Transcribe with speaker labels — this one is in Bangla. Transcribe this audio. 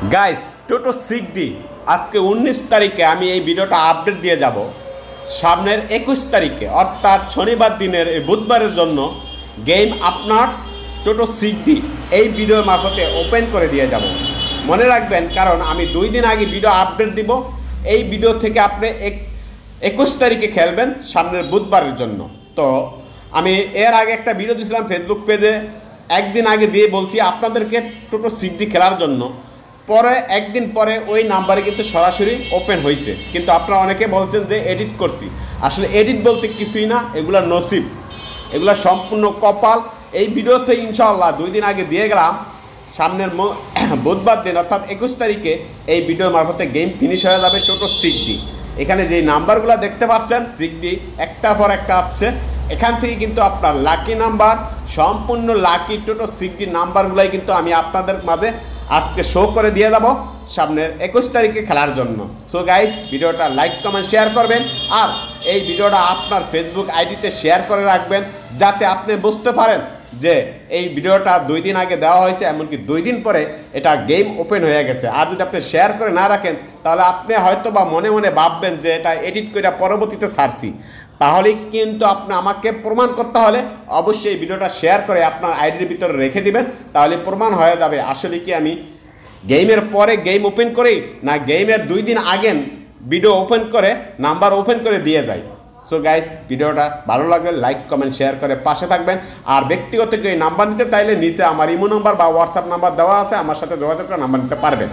Speaker 1: গাইস টোটো সিগডি আজকে 19 তারিখে আমি এই ভিডিওটা আপডেট দিয়ে যাব। সামনের 21 তারিখে অর্থাৎ শনিবার দিনের এই বুধবারের জন্য গেম আপনার টোটো সিগডি এই ভিডিওর মারফতে ওপেন করে দিয়ে যাব। মনে রাখবেন, কারণ আমি 2 দিন আগে ভিডিও আপডেট দিব। এই ভিডিও থেকে আপনি 21 তারিখে খেলবেন সামনের বুধবারের জন্য। তো আমি এর আগে একটা ভিডিও দিয়েছিলাম ফেসবুক পেজে, একদিন আগে দিয়ে বলছি আপনাদেরকে টোটো সিগডি খেলার জন্য। পরে একদিন পরে ওই নাম্বারে কিন্তু সরাসরি ওপেন হয়েছে, কিন্তু আপনারা অনেকে বলছেন যে এডিট করছি। আসলে এডিট বলতে কিছুই না, এগুলা নসিব, এগুলা সম্পূর্ণ কপাল। এই ভিডিওতে ইনশাআল্লাহ 2 দিন আগে দিয়ে গেলাম, সামনের বুধবার দিন অর্থাৎ 21 তারিখে এই ভিডিওর মারফতে গেম ফিনিশ হয়ে যাবে টোটো সিগডি। এখানে যে নাম্বারগুলো দেখতে পাচ্ছেন সিগডি একটার পর একটা আসছে, এখান থেকে কিন্তু আপনার লাকি নাম্বার, সম্পূর্ণ লাকি টোটো সিগডি নাম্বারগুলাই কিন্তু আমি আপনাদের মাঝে আজকে শো করে দিয়ে যাব সামনের 21 তারিখে খেলার জন্য। সো গাইস, ভিডিওটা লাইক কমেন্ট শেয়ার করবেন, আর এই ভিডিওটা আপনার ফেসবুক আইডিতে শেয়ার করে রাখবেন, যাতে আপনি বুঝতে পারেন যে এই ভিডিওটা 2 দিন আগে দেওয়া হয়েছে, এমনকি 2 দিন পরে এটা গেম ওপেন হয়ে গেছে। আর যদি আপনি শেয়ার করে না রাখেন, তাহলে আপনি হয়তো বা মনে মনে ভাববেন যে এটা এডিট করে পরবর্তীতে ছাড়ছি। তাহলে কিন্তু আপনি আমাকে প্রমাণ করতে হলে অবশ্যই এই ভিডিওটা শেয়ার করে আপনার আইডির ভিতরে রেখে দিবেন, তাহলে প্রমাণ হয়ে যাবে আসলে কি আমি গেমের পরে গেম ওপেন করি না গেমের 2 দিন আগে ভিডিও ওপেন করে নাম্বার ওপেন করে দিয়ে যাই। সো গাইস, ভিডিওটা ভালো লাগলে লাইক কমেন্ট শেয়ার করে পাশে থাকবেন। আর ব্যক্তিগত কেউ নাম্বার নিতে চাইলে নিচে আমার ইমো নাম্বার বা হোয়াটসঅ্যাপ নাম্বার দেওয়া আছে, আমার সাথে যোগাযোগ করে নাম্বার নিতে পারবেন।